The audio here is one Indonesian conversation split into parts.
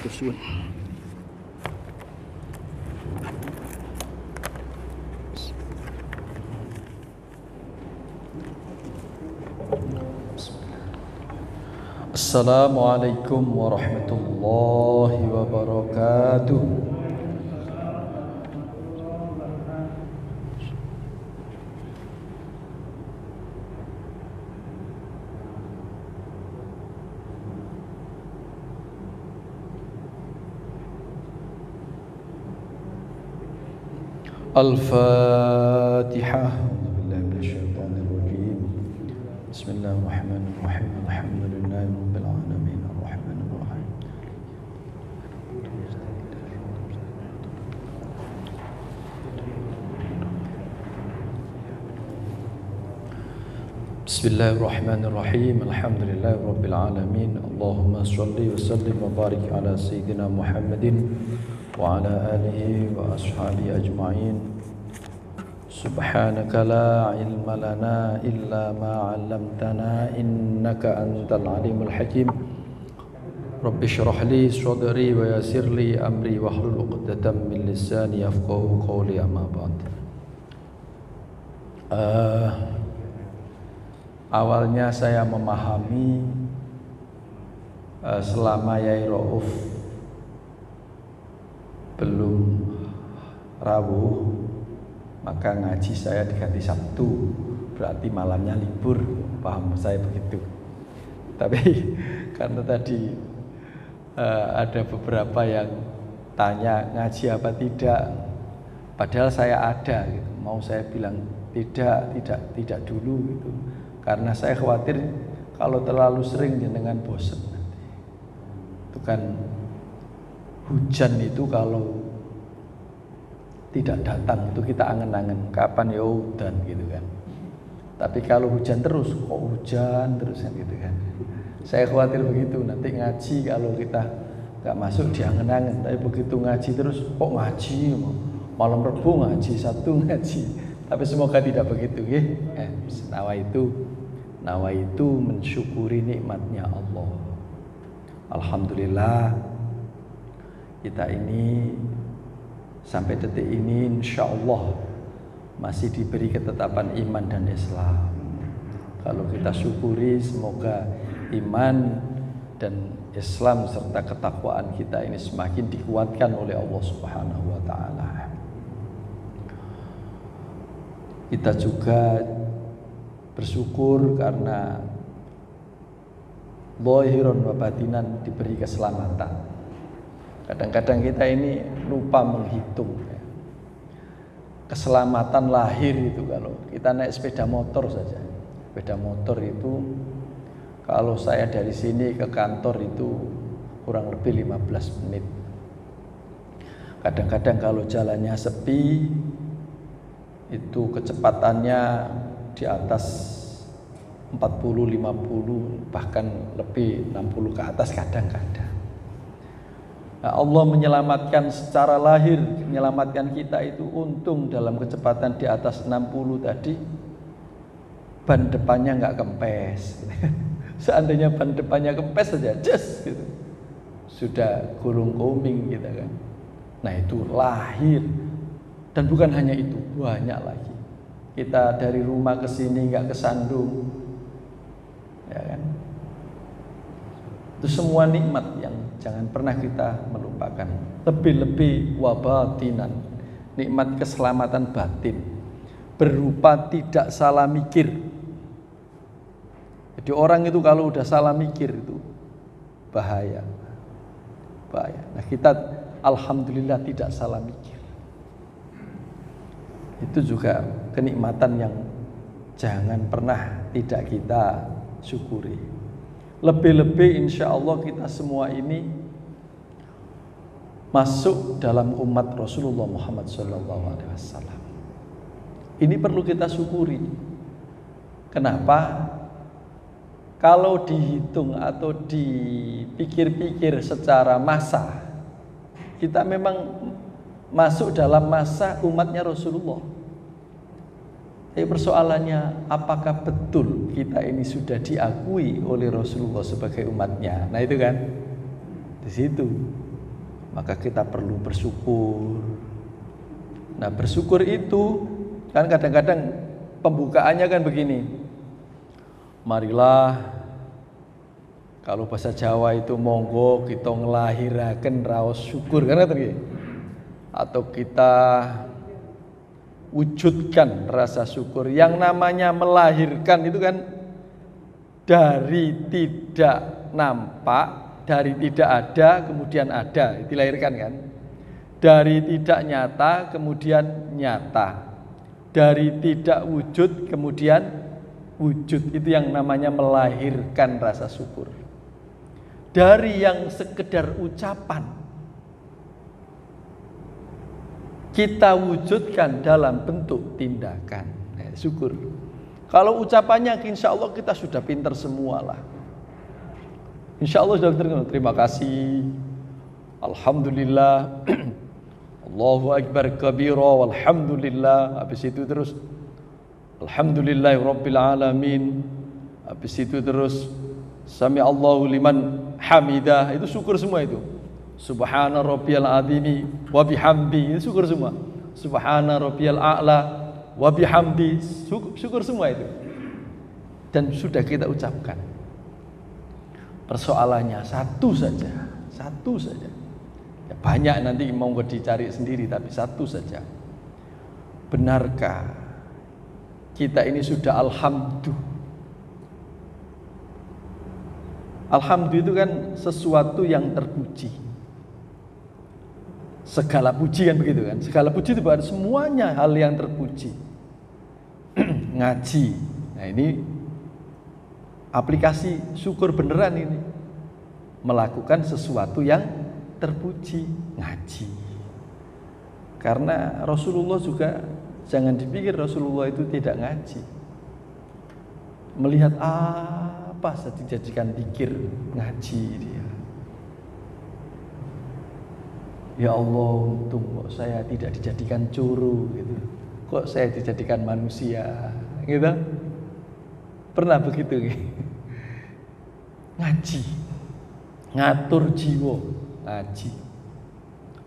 Matur suwun. Assalamualaikum warahmatullahi wabarakatuh. Al-Fatihah. Bismillahirrahmanirrahim. Alhamdulillahi rabbil alamin. Arrahmanir rahim. Bismillahirrahmanirrahim. Alhamdulillahi rabbil alamin. Allahumma shalli wa sallim wa barik ala sayyidina Muhammadin wa ala alihi wa ashabihi ajma'in. Subhanaka la ilma lana illa ma 'allamtana innaka antal alimul hakim. Rabbi shrah li sadri wa yassir li amri wahlul 'uqdatam min lisani yafqahu qawli, amma ba'd. Awalnya saya memahami selama Yai Rauf belum rawuh, maka ngaji saya diganti Sabtu, berarti malamnya libur. Paham saya begitu. Tapi karena tadi ada beberapa yang tanya ngaji apa tidak, padahal saya ada gitu. Mau saya bilang tidak dulu gitu, karena saya khawatir kalau terlalu sering jenengan bosan nanti. Itu kan hujan itu kalau tidak datang itu kita angen-angen kapan ya udan gitu kan. Tapi kalau hujan terus, kok hujan terus kan gitu kan. Saya khawatir begitu, nanti ngaji kalau kita nggak masuk diangen-angen. Tapi begitu ngaji terus, kok ngaji malam Rebo ngaji, Sabtu ngaji. Tapi semoga tidak begitu ya. Nawa itu mensyukuri nikmatnya Allah. Alhamdulillah kita ini sampai detik ini insya Allah masih diberi ketetapan iman dan Islam. Kalau kita syukuri, semoga iman dan Islam serta ketakwaan kita ini semakin dikuatkan oleh Allah Subhanahu wa ta'ala. Kita juga bersyukur karena zahiran wa batinan diberi keselamatan. Kadang-kadang kita ini lupa menghitung ya. Keselamatan lahir itu kalau kita naik sepeda motor saja. Sepeda motor itu kalau saya dari sini ke kantor itu kurang lebih 15 menit. Kadang-kadang kalau jalannya sepi itu kecepatannya di atas 40, 50, bahkan lebih 60 ke atas kadang-kadang. Nah, Allah menyelamatkan secara lahir, menyelamatkan kita itu untung dalam kecepatan di atas 60 tadi ban depannya nggak kempes. Seandainya ban depannya kempes saja, just gitu, sudah gulung koming kita kan. Nah itu lahir, dan bukan hanya itu, banyak lagi. Kita dari rumah ke sini nggak kesandung, ya kan? Itu semua nikmat yang jangan pernah kita melupakan. Lebih-lebih wabatinan, nikmat keselamatan batin berupa tidak salah mikir. Jadi orang itu kalau udah salah mikir itu bahaya. Nah kita alhamdulillah tidak salah mikir. Itu juga kenikmatan yang jangan pernah tidak kita syukuri. Lebih-lebih insya Allah kita semua ini masuk dalam umat Rasulullah Muhammad SAW. Ini perlu kita syukuri. Kenapa? Kalau dihitung atau dipikir-pikir secara masa, kita memang masuk dalam masa umatnya Rasulullah. Tapi persoalannya, apakah betul kita ini sudah diakui oleh Rasulullah sebagai umatnya? Nah itu kan, di situ. maka kita perlu bersyukur. Nah, bersyukur itu kan kadang-kadang pembukaannya kan begini. Marilah, kalau bahasa Jawa itu monggo kita ngelahiraken raos syukur kan gitu. Atau kita wujudkan rasa syukur. Yang namanya melahirkan itu kan dari tidak nampak, dari tidak ada kemudian ada, dilahirkan kan. Dari tidak nyata kemudian nyata. Dari tidak wujud kemudian wujud. Itu yang namanya melahirkan rasa syukur. Dari yang sekedar ucapan kita wujudkan dalam bentuk tindakan. Syukur. Kalau ucapannya insya Allah kita sudah pintar semua lah. Insya Allah sudah pintar. Terima kasih. Alhamdulillah. Allahu Akbar kabira walhamdulillah. Habis itu terus Alhamdulillahi Rabbil Alamin. Habis itu terus Sami Allahu liman hamidah. Itu syukur semua itu. Subhana rabbiyal azimi wa bihamdi. Itu syukur semua. Subhana rabbiyal a'la wa bihamdi. Syukur semua itu. Dan sudah kita ucapkan. Persoalannya satu saja. Satu saja. Ya, banyak nanti mau dicari sendiri, tapi satu saja. Benarkah kita ini sudah alhamdulillah? Alhamdulillah itu kan sesuatu yang terpuji. Segala puji kan begitu kan. Segala puji itu berarti semuanya hal yang terpuji. Ngaji. Nah ini aplikasi syukur beneran ini. Melakukan sesuatu yang terpuji, ngaji. Karena Rasulullah juga, jangan dipikir Rasulullah itu tidak ngaji. Melihat apa saja dijadikan pikir, ngaji dia. Ya Allah, untung kok saya tidak dijadikan curu gitu. Kok saya dijadikan manusia gitu. Pernah begitu gitu. Ngaji. Ngatur jiwa, ngaji.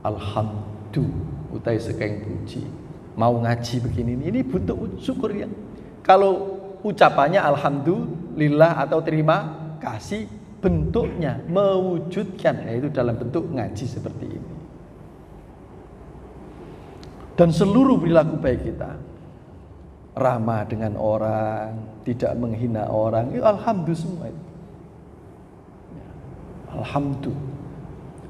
Alhamdulillah, utai sekeng puji. Mau ngaji begini, ini bentuk syukur ya. Kalau ucapannya alhamdulillah atau terima kasih, bentuknya mewujudkan, yaitu dalam bentuk ngaji seperti ini. Dan seluruh perilaku baik kita, ramah dengan orang, tidak menghina orang, itu alhamdulillah semua itu. Alhamdulillah.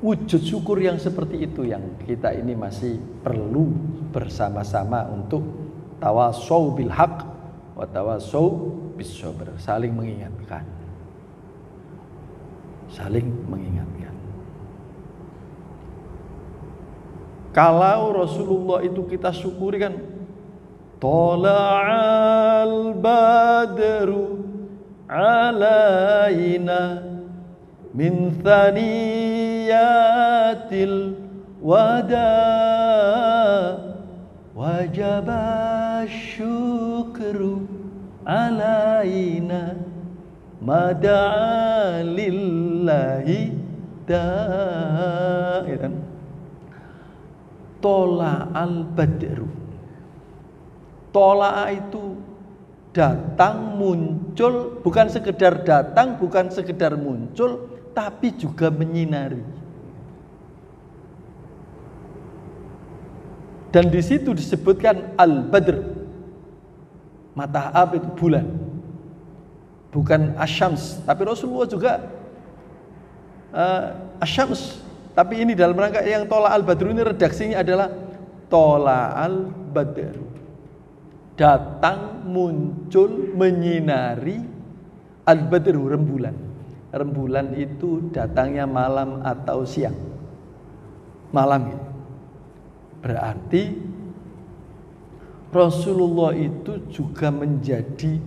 Wujud syukur yang seperti itu yang kita ini masih perlu bersama-sama untuk tawasau bil haq wa tawasau bis sabr, saling mengingatkan. Saling mengingatkan. Kalau Rasulullah itu kita syukuri kan, tala'al badru alaina min thaniyatil wada wajaba syukru alaina mada'a lillahi da'iran. Tola al-badru. Tola itu datang, muncul, bukan sekedar datang, bukan sekedar muncul, tapi juga menyinari. Dan di situ disebutkan al-badr. Matahari itu bulan. Bukan asyams, tapi Rasulullah juga asyams. Tapi ini dalam rangka yang tola al-badru ini redaksinya adalah tola al-badru. Datang, muncul, menyinari al-badru, rembulan. Rembulan itu datangnya malam atau siang. Malam ya. Berarti Rasulullah itu juga menjadi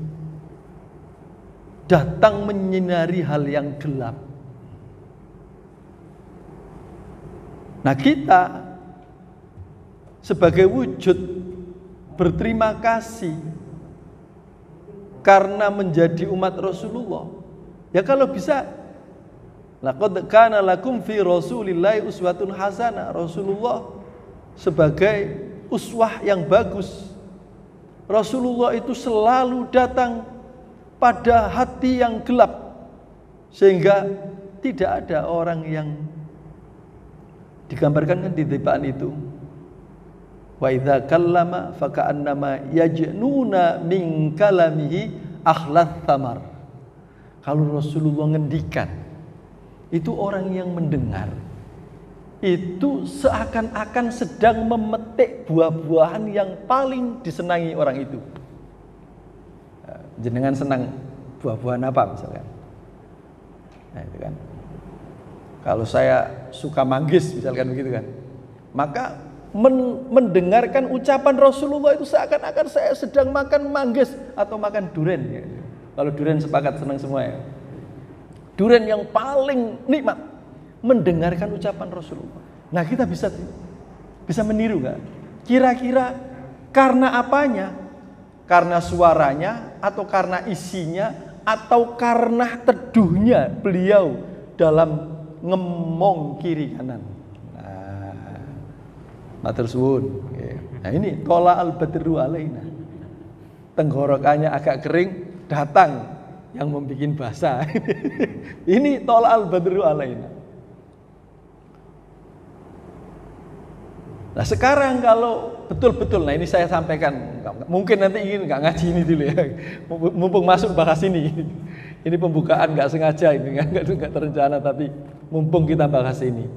datang menyinari hal yang gelap. Nah kita sebagai wujud berterima kasih karena menjadi umat Rasulullah, ya kalau bisa Laqad kana lakum fi Rasulillahi uswatun hasanah. Rasulullah sebagai uswah yang bagus. Rasulullah itu selalu datang pada hati yang gelap, sehingga tidak ada orang yang digambarkan kan di depan itu. Wa idza kallama faka'annama yajnuna min kalamihi akhlat thamar. Kalau Rasulullah ngendikan, itu orang yang mendengar itu seakan-akan sedang memetik buah-buahan yang paling disenangi orang itu. Jenengan senang buah-buahan apa misalkan? Nah, itu kan. Kalau saya suka manggis misalkan begitu kan. Maka mendengarkan ucapan Rasulullah itu seakan-akan saya sedang makan manggis atau makan durian ya. Kalau durian sepakat senang semua ya. Durian yang paling nikmat mendengarkan ucapan Rasulullah. Nah, kita bisa meniru nggak? Kira-kira karena apanya? Karena suaranya atau karena isinya atau karena teduhnya beliau dalam ngemong kiri kanan. Nah, matur suwun. Nah, ini tola al-badru alaina. Tenggorokannya agak kering, datang yang membuat basah. Ini tola al-badru alaina. Nah, sekarang kalau betul-betul, nah ini saya sampaikan, mungkin nanti ingin nggak ngaji ini dulu ya, mumpung masuk bahas ini. Ini pembukaan nggak sengaja, ini nggak terencana, tapi mumpung kita bahas ini.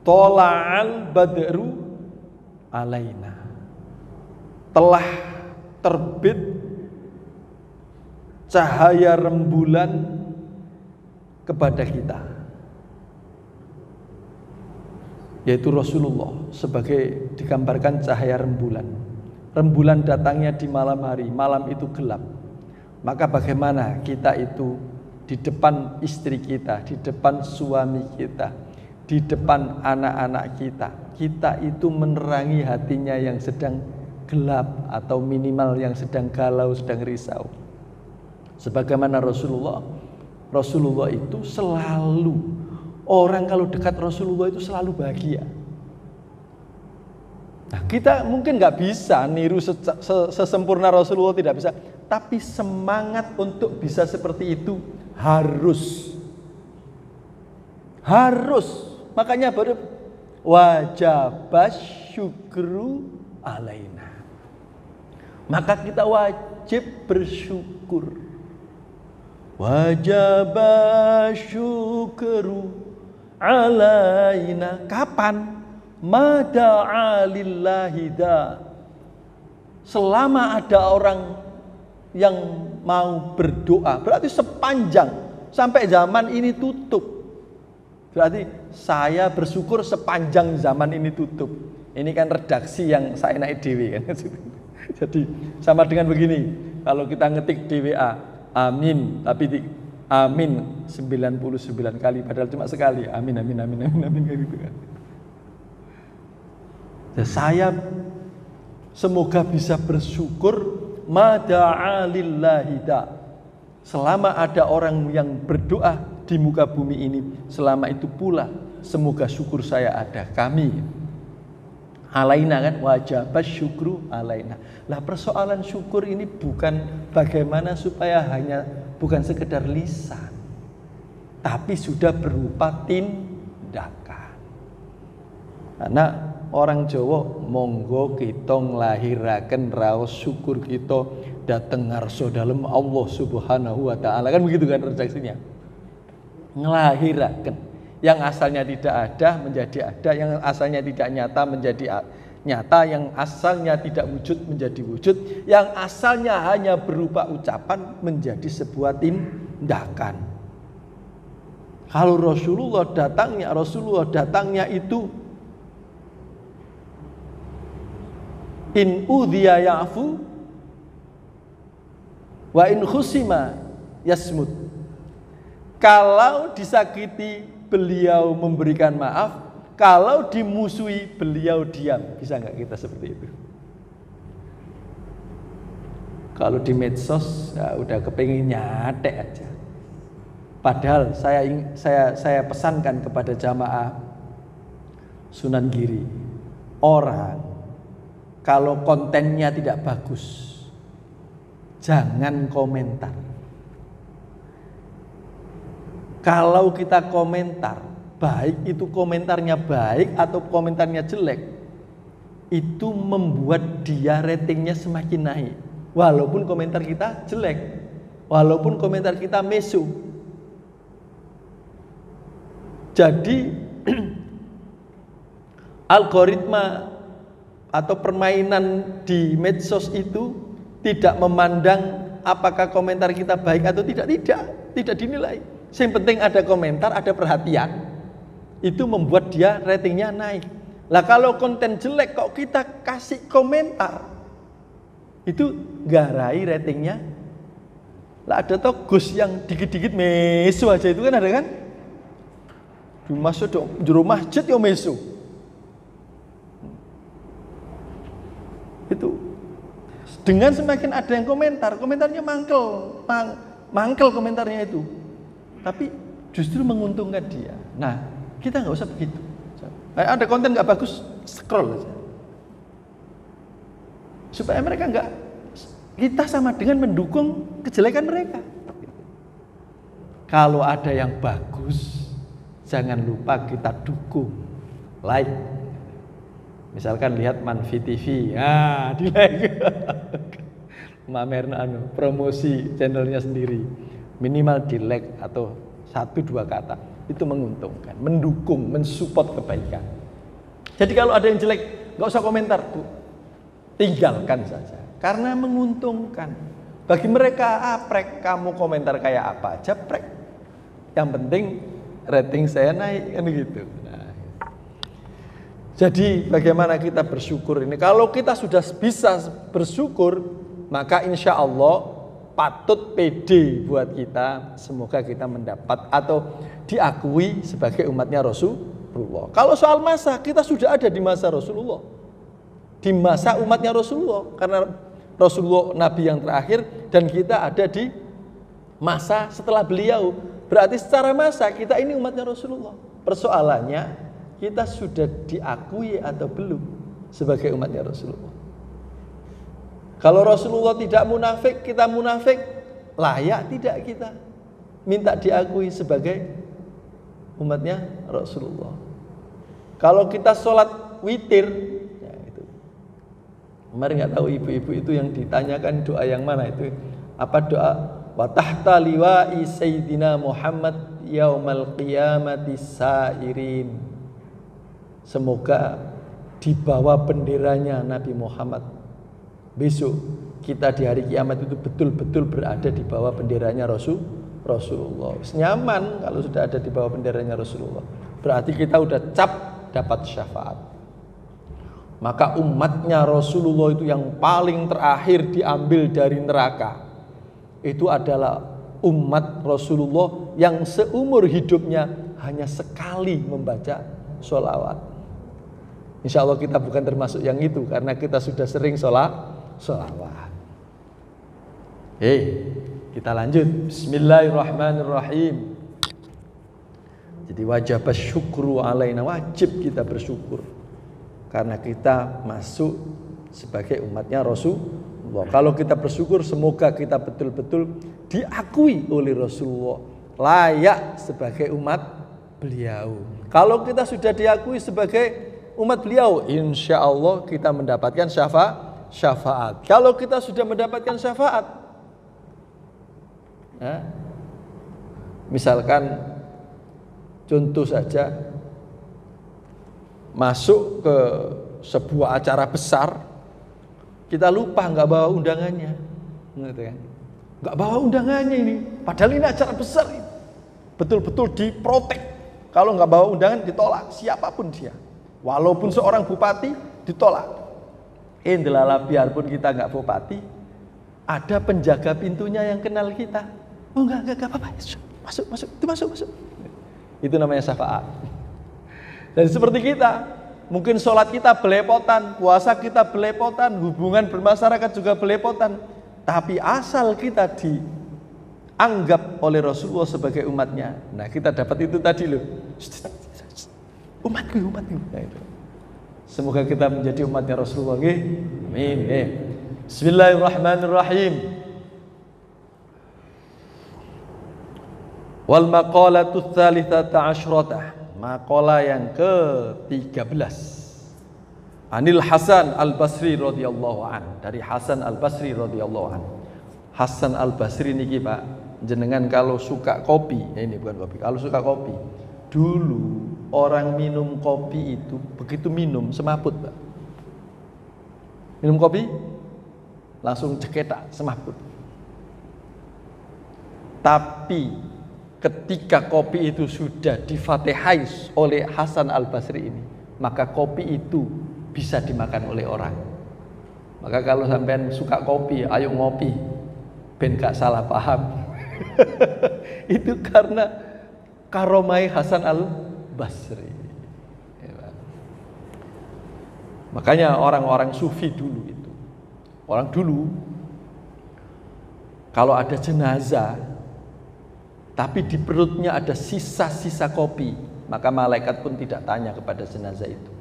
Tola'al badru alaina, telah terbit cahaya rembulan kepada kita, yaitu Rasulullah sebagai digambarkan cahaya rembulan. Rembulan datangnya di malam hari, malam itu gelap. Maka bagaimana kita itu di depan istri kita, di depan suami kita, di depan anak-anak kita, kita itu menerangi hatinya yang sedang gelap atau minimal yang sedang galau, sedang risau. Sebagaimana Rasulullah itu selalu, orang kalau dekat Rasulullah itu selalu bahagia. Nah, kita mungkin nggak bisa niru sesempurna Rasulullah, tidak bisa. Tapi semangat untuk bisa seperti itu harus. Makanya baru wajibas syukru alaina. Maka kita wajib bersyukur. Wajibas syukru alaina. Kapan? Mada'a lillahi da. Selama ada orang yang mau berdoa, berarti sepanjang sampai zaman ini tutup. Berarti saya bersyukur sepanjang zaman ini tutup. Ini kan redaksi yang saya naik dewi kan. Jadi sama dengan begini, kalau kita ngetik di WA, amin, tapi amin 99 kali padahal cuma sekali. Amin kayak gitu kan. Dan saya semoga bisa bersyukur mada'a lillahi da. Selama ada orang yang berdoa di muka bumi ini, selama itu pula semoga syukur saya ada, kami alaina kan, wajibas syukru alaina. Lah persoalan syukur ini bukan bagaimana supaya hanya bukan sekedar lisan, tapi sudah berupa tindakan. Karena orang Jawa monggo kita nglahiraken raos syukur kita dateng ngarsa dalem Allah Subhanahu wa taala, kan begitu kan redaksinya. Nglahiraken yang asalnya tidak ada menjadi ada, yang asalnya tidak nyata menjadi nyata, yang asalnya tidak wujud menjadi wujud, yang asalnya hanya berupa ucapan menjadi sebuah tindakan. Kalau Rasulullah datangnya itu in udhiya ya'fu wa in khusima yasmut. Kalau disakiti beliau memberikan maaf, kalau dimusuhi beliau diam. Bisa nggak kita seperti itu? Kalau di medsos ya udah kepengin nyatek aja. Padahal saya pesankan kepada jamaah Sunan Giri, orang kalau kontennya tidak bagus, jangan komentar. Kalau kita komentar, baik itu komentarnya baik atau komentarnya jelek, itu membuat dia ratingnya semakin naik. Walaupun komentar kita jelek, walaupun komentar kita mesu. Jadi algoritma atau permainan di medsos itu tidak memandang apakah komentar kita baik atau tidak dinilai. Yang penting ada komentar, ada perhatian, itu membuat dia ratingnya naik. Lah kalau konten jelek kok kita kasih komentar, itu garai ratingnya. Lah ada toh Gus yang dikit-dikit mesu aja, itu kan ada kan? Masuk juru masjid yo mesu. Itu dengan semakin ada yang komentarnya mangkel komentarnya itu, tapi justru menguntungkan dia. Nah, kita nggak usah begitu. Ada konten nggak bagus, scroll aja, supaya mereka nggak, kita sama dengan mendukung kejelekan mereka. Kalau ada yang bagus, jangan lupa kita dukung, like. Misalkan lihat Manfi TV, di like. Mamer promosi channelnya sendiri, minimal di like atau 1-2 kata, itu menguntungkan, mendukung, mensupport kebaikan. Jadi kalau ada yang jelek, nggak usah komentar, Bu, tinggalkan saja, karena menguntungkan. Bagi mereka, prek kamu komentar kayak apa aja, prek. Yang penting rating saya naik, kan gitu. Jadi bagaimana kita bersyukur ini? Kalau kita sudah bisa bersyukur, maka insya Allah patut pede buat kita. Semoga kita mendapat atau diakui sebagai umatnya Rasulullah. Kalau soal masa, kita sudah ada di masa Rasulullah, di masa umatnya Rasulullah, karena Rasulullah Nabi yang terakhir, dan kita ada di masa setelah beliau. Berarti secara masa kita ini umatnya Rasulullah. Persoalannya, kita sudah diakui atau belum sebagai umatnya Rasulullah. Kalau Rasulullah tidak munafik, kita munafik, layak tidak kita minta diakui sebagai umatnya Rasulullah. Kalau kita sholat witir, ya itu. Kemarin nggak tahu ibu-ibu itu yang ditanyakan doa yang mana itu? Apa doa? Wa tahta liwa'i sayyidina Muhammad yaumal qiyamati sairin. Semoga di bawah benderanya Nabi Muhammad besok kita di hari kiamat itu betul-betul berada di bawah benderanya Rasulullah. Nyaman kalau sudah ada di bawah benderanya Rasulullah. Berarti kita udah cap dapat syafaat. Maka umatnya Rasulullah itu yang paling terakhir diambil dari neraka, itu adalah umat Rasulullah yang seumur hidupnya hanya sekali membaca sholawat. Insya Allah kita bukan termasuk yang itu, karena kita sudah sering sholawat. Kita lanjut. Bismillahirrahmanirrahim. Jadi wajib syukru alaina, wajib kita bersyukur karena kita masuk sebagai umatnya Rasulullah. Kalau kita bersyukur, semoga kita betul-betul diakui oleh Rasulullah, layak sebagai umat beliau. Kalau kita sudah diakui sebagai umat beliau, insya Allah kita mendapatkan syafaat. Kalau kita sudah mendapatkan syafaat, misalkan contoh saja, masuk ke sebuah acara besar, kita lupa nggak bawa undangannya, nggak bawa undangannya ini, padahal ini acara besar, betul-betul diprotek. Kalau nggak bawa undangan ditolak, siapapun dia. Walaupun seorang bupati ditolak. Indelala, biarpun kita nggak bupati, ada penjaga pintunya yang kenal kita. Oh enggak apa-apa. Masuk. Itu namanya syafaat. Dan seperti kita, mungkin sholat kita belepotan, puasa kita belepotan, hubungan bermasyarakat juga belepotan. Tapi asal kita dianggap oleh Rasulullah sebagai umatnya. Nah, kita dapat itu tadi loh. Umatku. Nah, itu. Semoga kita menjadi umatnya Rasulullah. Amin. Bismillahirrahmanirrahim. Wal maqalatu tsalitsata asyrata. Maqalah yang ke-13. Anil Hasan Al-Basri radhiyallahu an. Dari Hasan Al-Basri radhiyallahu an. Hasan Al-Basri niki Pak, jenengan kalau suka kopi, ini bukan kopi. Kalau suka kopi, dulu orang minum kopi itu begitu minum semaput, Pak. Minum kopi langsung ceketak, semaput. Tapi ketika kopi itu sudah difatihai oleh Hasan Al-Basri ini, maka kopi itu bisa dimakan oleh orang. Maka kalau sampean suka kopi, ayo ngopi, ben gak salah paham. Itu karena karomai Hasan Al-Basri. Makanya orang-orang sufi dulu itu, orang dulu kalau ada jenazah tapi di perutnya ada sisa-sisa kopi, maka malaikat pun tidak tanya kepada jenazah itu.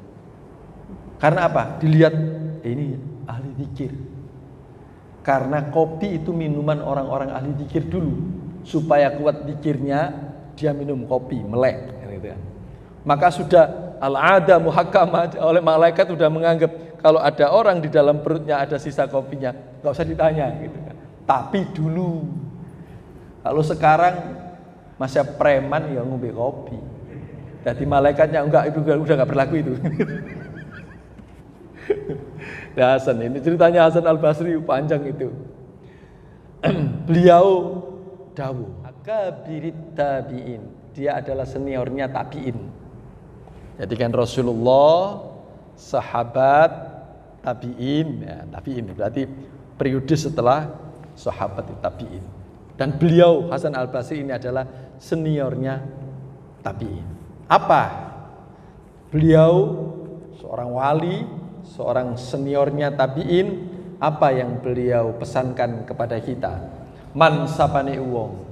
Karena apa? Dilihat ini ahli zikir. Karena kopi itu minuman orang-orang ahli zikir dulu. Supaya kuat zikirnya, dia minum kopi, melek. Maka sudah al-ada muhakkamah oleh malaikat sudah menganggap kalau ada orang di dalam perutnya ada sisa kopinya, nggak usah ditanya gitu kan. Tapi dulu, kalau sekarang masa preman ya ngombe kopi. Jadi malaikatnya enggak, itu udah nggak berlaku itu. Hasan ini ceritanya Hasan Al-Basri panjang itu. Beliau dawuh, akabirit tabi'in. Dia adalah seniornya tabi'in. Jadi kan Rasulullah, sahabat, tabi'in, ya, tabi'in berarti periode setelah sahabat tabi'in. Dan beliau Hasan Al-Basri ini adalah seniornya tabi'in. Apa? Beliau seorang wali, seorang seniornya tabi'in. Apa yang beliau pesankan kepada kita? Man sapane wong.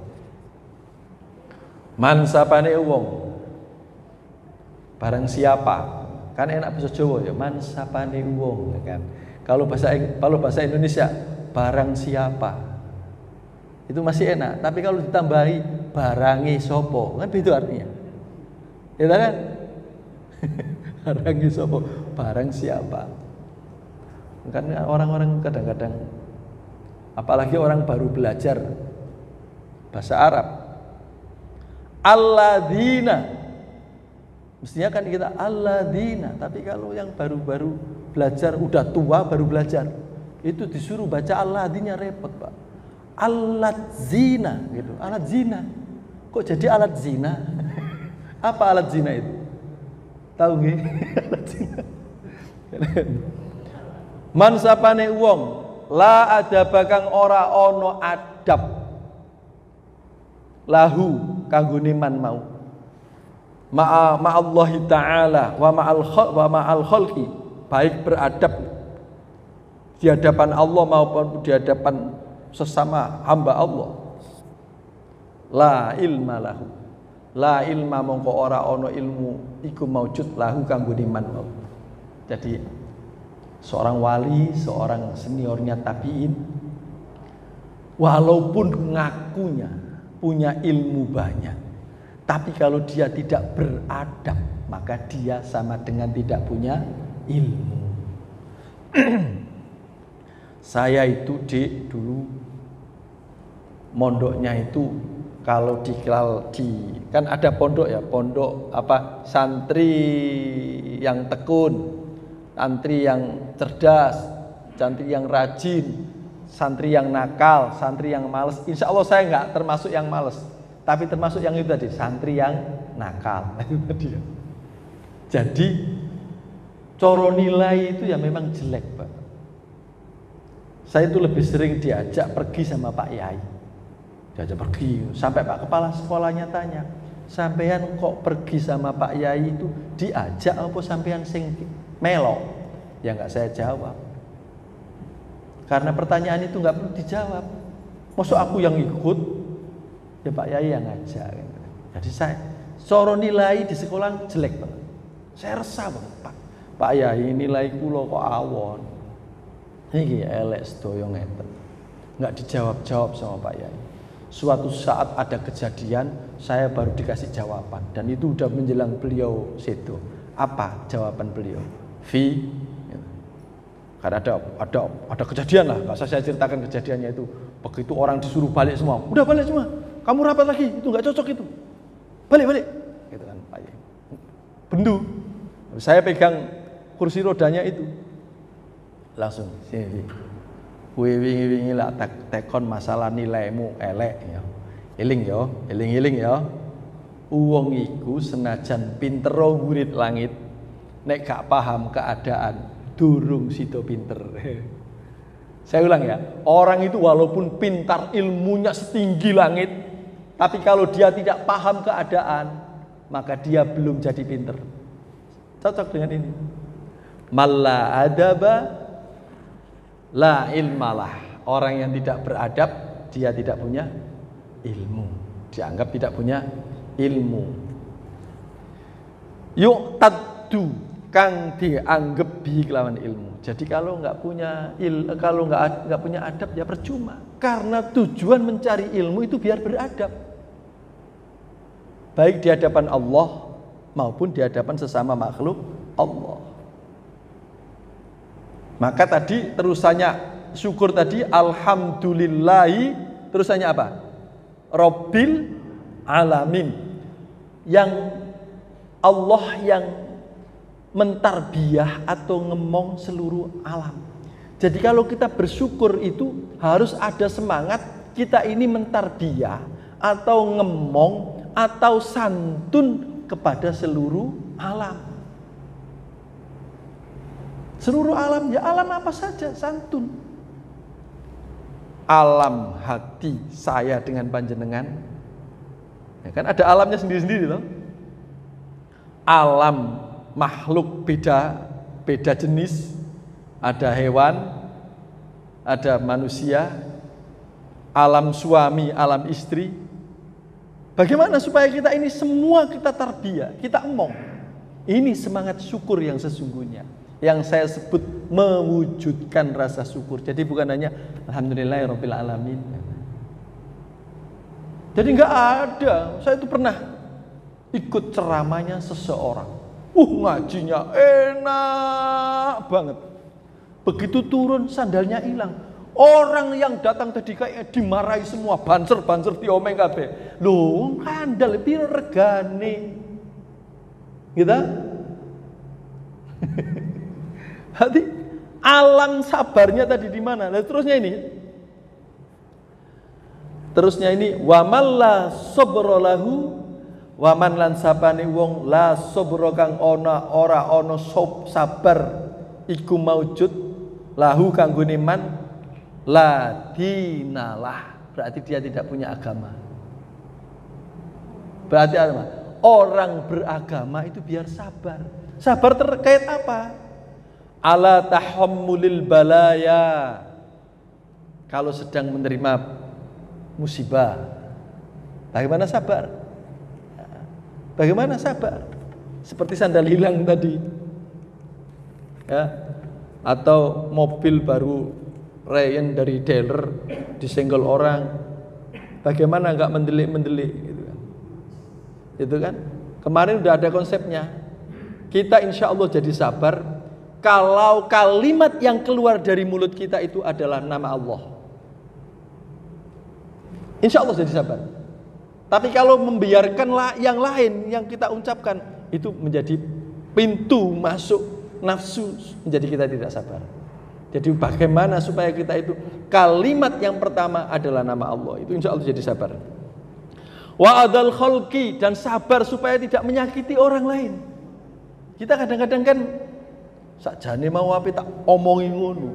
Man sapane wong. Barang siapa? Kan enak bahasa Jawa ya, man sapane wong kan. Kalau bahasa Indonesia, barang siapa. Itu masih enak, tapi kalau ditambahi barangi sopo, kan itu artinya. Ya kan? Barangi sopo, barang siapa. Kan orang-orang kadang-kadang, apalagi orang baru belajar bahasa Arab, alladzina, mestinya kan kita alladzina, tapi kalau yang baru-baru belajar, udah tua baru belajar, itu disuruh baca alladzina repot Pak. Alat zina gitu, alat zina. Kok jadi alat zina? Apa alat zina itu? Tahu nggih? Alat zina. Man sapane wong la adaba kang ora ana adab lahu kanggone man mau. Ma'allahi ta'ala wa ma'al khalqi, baik beradab di hadapan Allah maupun di hadapan sesama hamba Allah. La ilma lahu, la ilma mongko ora ono ilmu iku maujud lahu kanggo iman. Jadi seorang wali, seorang seniornya tabi'in, walaupun ngakunya punya ilmu banyak, tapi kalau dia tidak beradab, maka dia sama dengan tidak punya ilmu. Saya itu dulu mondoknya itu kalau kan ada pondok ya, pondok apa, santri yang tekun, santri yang cerdas, santri yang rajin, santri yang nakal, santri yang malas. Insya Allah saya nggak termasuk yang malas, tapi termasuk yang itu tadi, santri yang nakal. Jadi coro nilai itu ya memang jelek Pak. Saya itu lebih sering diajak pergi sama Pak Yai. Diajak pergi, sampai Pak Kepala sekolahnya tanya, sampean kok pergi sama Pak Yai itu diajak apa sampean sing melo? Ya nggak saya jawab. Karena pertanyaan itu nggak perlu dijawab. Maksud aku yang ikut, Ya Pak Yai yang ngajak. Jadi saya coro nilai di sekolah jelek banget. Saya resah banget, Pak Yai nilai kula kok awon. Iki elek sedaya ngeten. Enggak dijawab-jawab sama Pak Yai. Suatu saat ada kejadian, saya baru dikasih jawaban dan itu udah menjelang beliau situ. Apa jawaban beliau? Karena ada kejadian lah, nggak usah saya ceritakan kejadiannya itu. Begitu orang disuruh balik semua, udah balik semua, kamu rapat lagi, itu nggak cocok itu, balik, gitu kan Pak Yai. Bendu, saya pegang kursi rodanya itu, langsung sini, wingi lah tekon masalah nilaimu elek ya, eling ya, uang iku senajan pintero murid langit, nek gak paham keadaan. Durung sido pinter. Saya ulang ya, orang itu walaupun pintar ilmunya setinggi langit, tapi kalau dia tidak paham keadaan, maka dia belum jadi pinter. Cocok dengan ini. Malla adaba la ilmalah. Orang yang tidak beradab, dia tidak punya ilmu. Dianggap tidak punya ilmu. Yuk taddu kang dianggap bi kelawan ilmu. Jadi kalau nggak punya nggak punya adab ya percuma. Karena tujuan mencari ilmu itu biar beradab. Baik di hadapan Allah maupun di hadapan sesama makhluk Allah. Maka tadi terusannya syukur tadi alhamdulillahi, terusannya apa? Rabbil alamin. Yang Allah yang mentarbiyah atau ngemong seluruh alam. Jadi kalau kita bersyukur itu harus ada semangat kita ini mentarbiyah atau ngemong atau santun kepada seluruh alam. Seluruh alam, ya alam apa saja santun. Alam hati saya dengan panjenengan, ya kan ada alamnya sendiri-sendiri loh. Alam makhluk beda jenis, ada hewan, ada manusia, alam suami, alam istri. Bagaimana supaya kita ini semua kita tarbiyah, kita emong. Ini semangat syukur yang sesungguhnya, yang saya sebut mewujudkan rasa syukur. Jadi bukan hanya alhamdulillahirabbil alamin. Jadi enggak ada. Saya itu pernah ikut ceramahnya seseorang. Ngajinya enak banget. Begitu turun sandalnya hilang. Orang yang datang tadi kayak dimarahi semua, banser diomeng kabeh. Loh, kandal piro regane? Gitu? Hati alam sabarnya tadi di mana? Nah, terusnya ini wa malla sabrolahu waman lan sapane wong la sabra kang ora ana sabar iku maujud lahu kanggone man la dinalah, berarti dia tidak punya agama. Berarti apa? Orang beragama itu biar sabar. Sabar terkait apa? Ala tahammulil balaya. Kalau sedang menerima musibah, bagaimana sabar? Bagaimana sabar? Seperti sandal hilang tadi, ya, atau mobil baru Ryan dari dealer disenggol orang, bagaimana nggak mendelik, gitu kan? Itu kan? Kemarin udah ada konsepnya. Kita insya Allah jadi sabar kalau kalimat yang keluar dari mulut kita itu adalah nama Allah. Insya Allah jadi sabar. Tapi kalau membiarkan yang lain yang kita ucapkan itu menjadi pintu masuk nafsu, menjadi kita tidak sabar. Jadi bagaimana supaya kita itu kalimat yang pertama adalah nama Allah, itu insya Allah jadi sabar. Wa adal khalqi, dan sabar supaya tidak menyakiti orang lain. Kita kadang-kadang kan sakjane mau apa tak omongin ngono,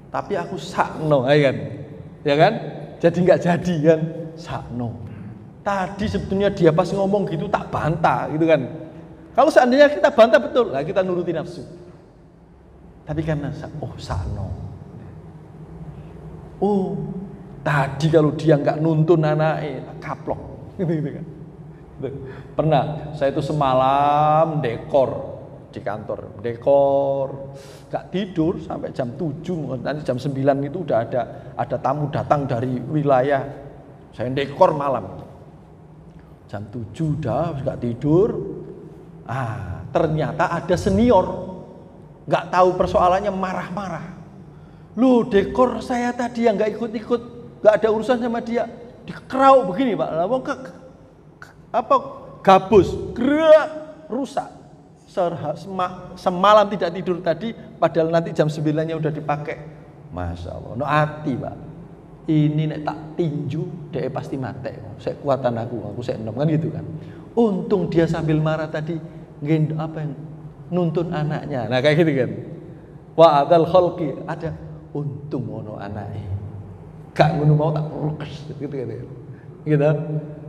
tapi aku sakno, ya kan? Jadi nggak jadi kan, sakno. Tadi sebetulnya dia pas ngomong gitu tak bantah gitu kan. Kalau seandainya kita bantah betul, lah kita nuruti nafsu. Tapi karena sakno. Tadi kalau dia nggak nuntun anaknya, kaplok. Gitu kan. Pernah, saya itu semalam dekor di kantor, nggak tidur sampai jam 7, nanti jam 9 itu udah ada tamu datang dari wilayah, saya dekor malam. Jam 7 udah nggak tidur, ternyata ada senior, nggak tahu persoalannya, marah-marah. Loh, dekor saya tadi yang nggak ikut-ikut, nggak ada urusan sama dia, dikerau begini Pak, gabus, gerak, rusak. Semalam tidak tidur tadi, padahal nanti jam 9-nya udah dipakai. Masya Allah, no hati Pak. Ini nek tak tinju, dia pasti mati. Saya kuatan aku saya enom kan gitu kan. Untung dia sambil marah tadi, nuntun anaknya. Nah kayak gitu kan. Wa adal khalqi, ada untung ono anaknya. Gak ngono mau tak rukes gitu kan. Gitu.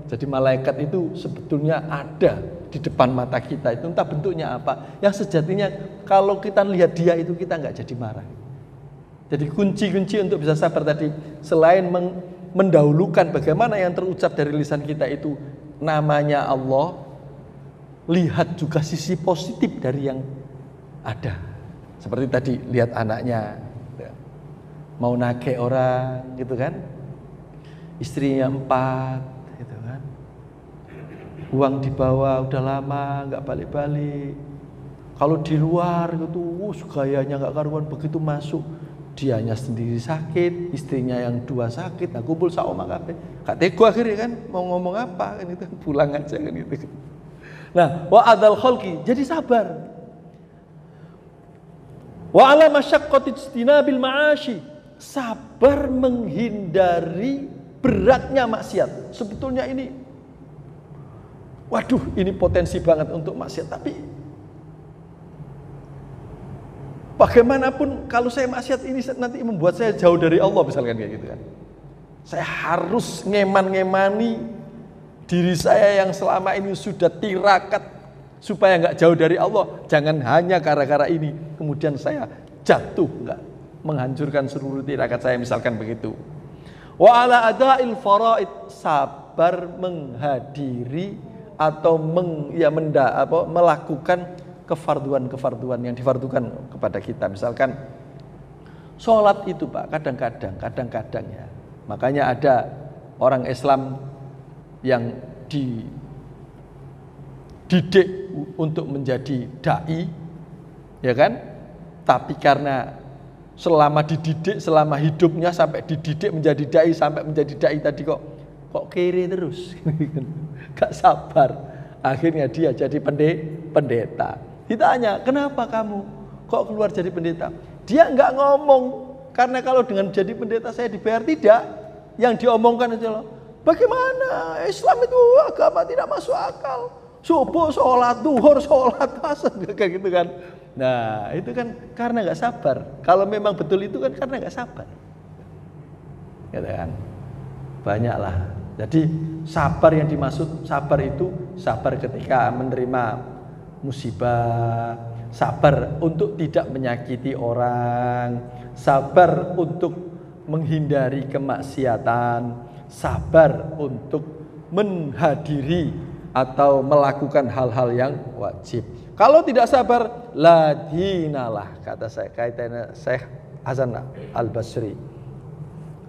Jadi malaikat itu sebetulnya ada di depan mata kita, itu entah bentuknya apa. Yang sejatinya kalau kita lihat dia itu kita nggak jadi marah. Jadi kunci-kunci untuk bisa sabar tadi, selain mendahulukan bagaimana yang terucap dari lisan kita itu namanya Allah, lihat juga sisi positif dari yang ada. Seperti tadi lihat anaknya mau nagih orang gitu kan, istrinya 4 gitu kan, uang dibawa udah lama nggak balik-balik. Kalau di luar gitu gayanya nggak karuan, begitu masuk dianya sendiri sakit, istrinya yang 2 sakit, nah kumpul saoma kabeh. Gak tega akhirnya kan, mau ngomong apa kan itu, pulang aja kan itu. Nah, wa adal khalqi, jadi sabar. Wa ala masyaqqati ijtinabil ma'ashi, sabar menghindari beratnya maksiat. Sebetulnya ini, waduh, ini potensi banget untuk maksiat, tapi bagaimanapun kalau saya maksiat ini nanti membuat saya jauh dari Allah misalkan kayak gitu kan. Saya harus ngeman-ngemani diri saya yang selama ini sudah tirakat supaya nggak jauh dari Allah. Jangan hanya gara-gara ini kemudian saya jatuh, nggak menghancurkan seluruh tirakat saya misalkan begitu. Wa ala adail faraid, sabar menghadiri atau melakukan kefarduan yang difardukan kepada kita. Misalkan sholat itu Pak, kadang-kadang ya. Makanya ada orang Islam yang dididik untuk menjadi dai, ya kan? Tapi karena selama dididik, selama hidupnya sampai dididik menjadi dai, sampai menjadi dai tadi kok kiri terus, gak sabar. Akhirnya dia jadi pendeta. Ditanya, kenapa kamu kok keluar jadi pendeta? Dia nggak ngomong, karena kalau dengan jadi pendeta saya dibayar, tidak. Yang diomongkan itu loh, bagaimana Islam itu agama tidak masuk akal. Subuh sholat, duhur sholat, asar, kayak gitu kan. Nah itu kan karena nggak sabar. Kalau memang betul itu kan karena nggak sabar, gitu kan. Banyaklah. Jadi sabar yang dimaksud sabar itu sabar ketika menerima musibah, sabar untuk tidak menyakiti orang, sabar untuk menghindari kemaksiatan, sabar untuk menghadiri atau melakukan hal-hal yang wajib. Kalau tidak sabar, la dinalah, kata saya kaitannya Syekh Hasan Al-Basri,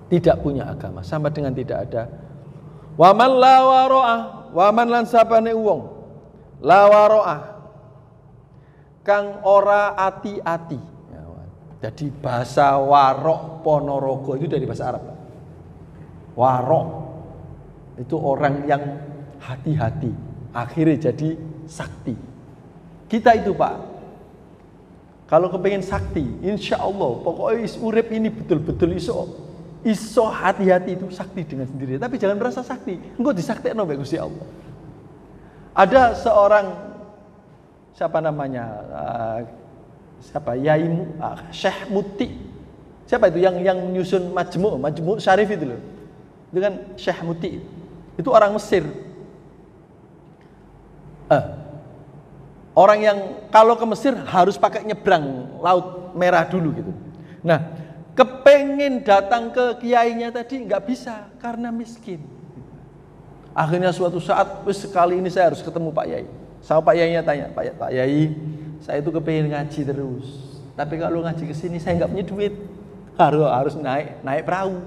tidak punya agama, sama dengan tidak ada. Waman la waro'ah, waman lan sabane wong la waro'ah, kang ora ati-ati. Jadi bahasa Warok Ponorogo itu dari bahasa Arab. Warok itu orang yang hati-hati, akhirnya jadi sakti. Kita itu Pak, kalau kepengen sakti, insya Allah pokoknya urip ini betul-betul iso hati-hati itu sakti dengan sendiri. Tapi jangan merasa sakti, engkau disaktikno mbek Gusti Allah. Ada seorang siapa namanya, Syekh Muti. Siapa itu yang menyusun Majmu' Syarif itu loh. Itu kan Syekh Muti. Itu orang Mesir. Orang yang kalau ke Mesir harus pakai nyebrang Laut Merah dulu gitu. Nah, kepengen datang ke kiainya tadi nggak bisa karena miskin. Akhirnya suatu saat, sekali ini saya harus ketemu Pak Yai. Sama Pak Yainya tanya, Pak Yai, saya itu kepengen ngaji terus. Tapi kalau ngaji ke sini saya nggak punya duit, harus naik perahu.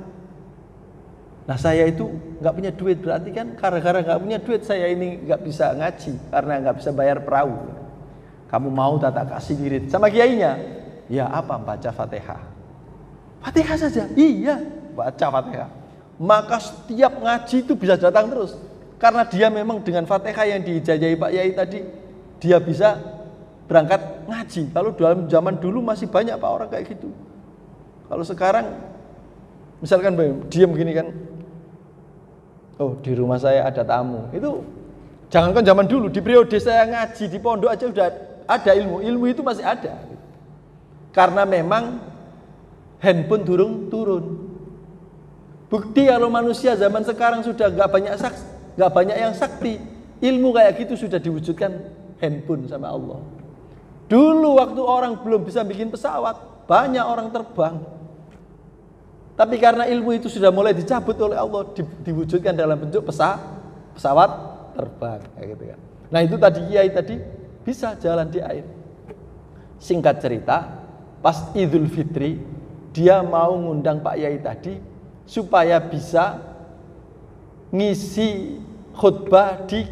Nah saya itu nggak punya duit, berarti kan gara-gara nggak punya duit saya ini nggak bisa ngaji karena nggak bisa bayar perahu. Kamu mau tak kasih wirid sama kiainya? Ya apa? Baca Fatihah. Fatihah saja? Iya, baca Fatihah. Maka setiap ngaji itu bisa datang terus. Karena dia memang dengan Fatihah yang diijazahi Pak Yai tadi, dia bisa berangkat ngaji. Kalau dalam zaman dulu masih banyak Pak orang kayak gitu. Kalau sekarang, misalkan diam begini kan, oh di rumah saya ada tamu. Itu jangankan zaman dulu, di periode saya ngaji di pondok aja udah ada ilmu itu masih ada. Karena memang handphone turun. Bukti kalau manusia zaman sekarang sudah nggak banyak yang sakti. Ilmu kayak gitu sudah diwujudkan handphone sama Allah. Dulu waktu orang belum bisa bikin pesawat, banyak orang terbang. Tapi karena ilmu itu sudah mulai dicabut oleh Allah, diwujudkan dalam bentuk pesawat terbang kayak gitu kan. Nah itu tadi kiai tadi bisa jalan di air. Singkat cerita, pas Idul Fitri dia mau ngundang Pak Yai tadi supaya bisa ngisi khutbah di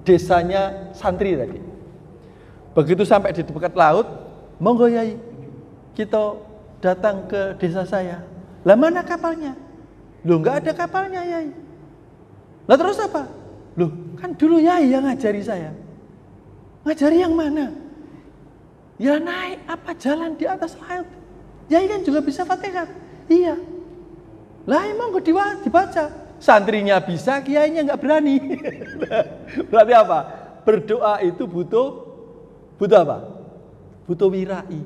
desanya santri tadi. Begitu sampai di dekat laut, monggo Yai, kita datang ke desa saya. Lah mana kapalnya? Loh nggak ada kapalnya Yai. Lah terus apa? Loh kan dulu Yai yang ngajari saya. Ngajari yang mana? Ya naik apa jalan di atas laut. Yai kan juga bisa Fatihah. Iya. Lah emang gue dibaca. Santrinya bisa, kiainya nggak berani. Berarti apa? Berdoa itu butuh apa? Butuh wirai.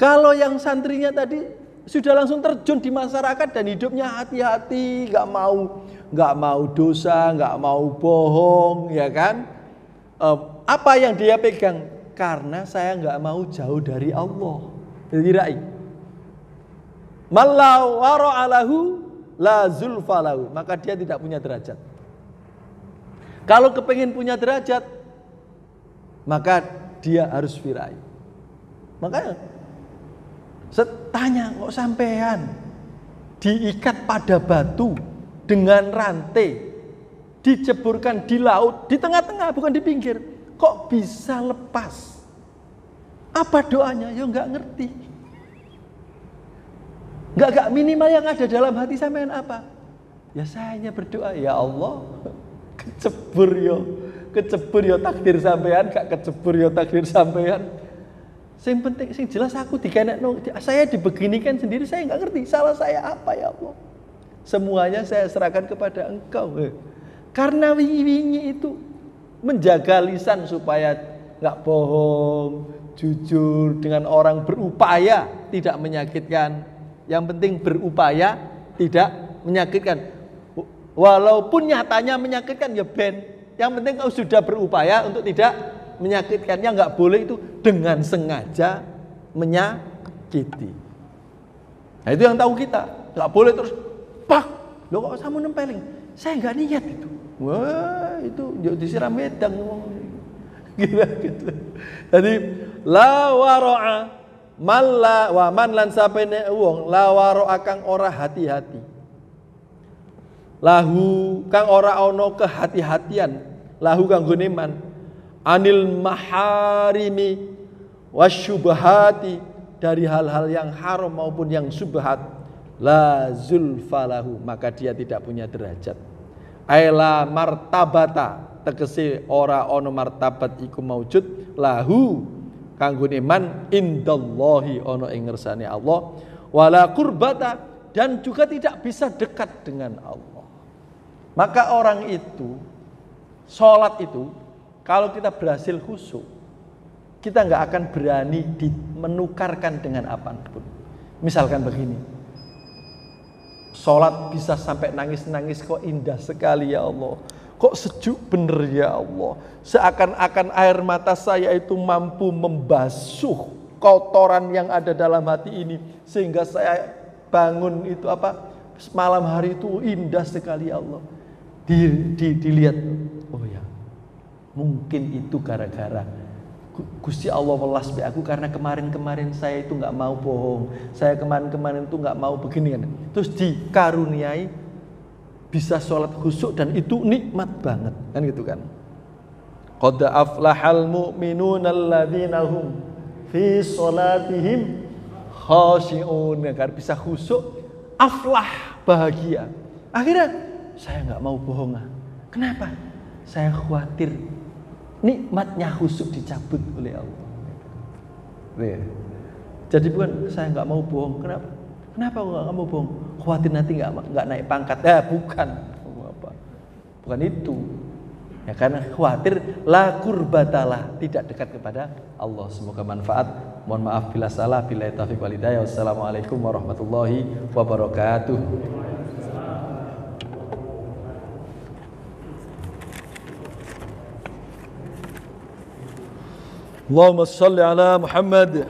Kalau yang santrinya tadi sudah langsung terjun di masyarakat dan hidupnya hati-hati, nggak mau dosa, nggak mau bohong, ya kan? Apa yang dia pegang? Karena saya nggak mau jauh dari Allah. Jadi rai. Malau wara'alahu la zulfalahu, maka dia tidak punya derajat. Kalau kepengen punya derajat, maka dia harus virai. Makanya tanya kok sampean diikat pada batu dengan rantai, diceburkan di laut, di tengah-tengah bukan di pinggir, kok bisa lepas? Apa doanya? Ya nggak ngerti. Nggak minimal yang ada dalam hati sampean apa? Ya saya hanya berdoa, ya Allah, kecebur yo takdir sampean, gak kecebur yo takdir sampean. Sing penting, sing jelas aku dikenekno, saya dibeginikan sendiri, saya nggak ngerti salah saya apa ya Allah. Semuanya saya serahkan kepada Engkau. Karena wingi-wingi itu menjaga lisan supaya nggak bohong, jujur dengan orang, berupaya tidak menyakitkan. Yang penting berupaya tidak menyakitkan. Walaupun nyatanya menyakitkan ya ben. Yang penting kau sudah berupaya untuk tidak menyakitkannya, nggak boleh itu dengan sengaja menyakiti. Nah itu yang tahu kita, nggak boleh terus pak, lo kok kamu nempeling? Saya nggak niat itu. Wah itu disiram wedang gitu. Jadi la waro'a malla wa man lan sapene wong la waro'a kang ora hati-hati. Lahu kang ora ono kehati-hatian, lahu kang gone man anil maharimi wasyubhati, dari hal-hal yang haram maupun yang subhat, la zulfalahu, maka dia tidak punya derajat. Aila martabata, tegese ora ono martabat iku maujud lahu kanggone man indallahi, ono ing ngersane Allah, wala qurbata, dan juga tidak bisa dekat dengan Allah. Maka orang itu sholat itu kalau kita berhasil khusyuk, kita nggak akan berani menukarkan dengan apapun. Misalkan begini, sholat bisa sampai nangis-nangis, kok indah sekali ya Allah. Kok sejuk bener ya Allah. Seakan-akan air mata saya itu mampu membasuh kotoran yang ada dalam hati ini. Sehingga saya bangun itu malam hari itu indah sekali ya Allah. Dilihat, oh ya, mungkin itu gara-gara Gusti Allah welas be aku karena kemarin-kemarin saya itu nggak mau bohong. Saya kemarin-kemarin itu nggak mau begini kan. Terus dikaruniai bisa sholat khusyuk dan itu nikmat banget kan gitu kan. Qad aflahal mu'minuna alladzina hum fi sholatihim khashi'un, kan bisa khusyuk, aflah, bahagia. Akhirnya saya nggak mau bohong. Kenapa? Saya khawatir nikmatnya khusyuk dicabut oleh Allah. Jadi bukan saya nggak mau bohong. Kenapa? Kenapa nggak mau bohong? Khawatir nanti nggak naik pangkat. Bukan itu. Ya karena khawatir la qurbatalah, tidak dekat kepada Allah. Semoga manfaat. Mohon maaf bila salah. Billahi taufiq wal hidayah. Wassalamualaikum warahmatullahi wabarakatuh. Allahumma shalli ala Muhammad.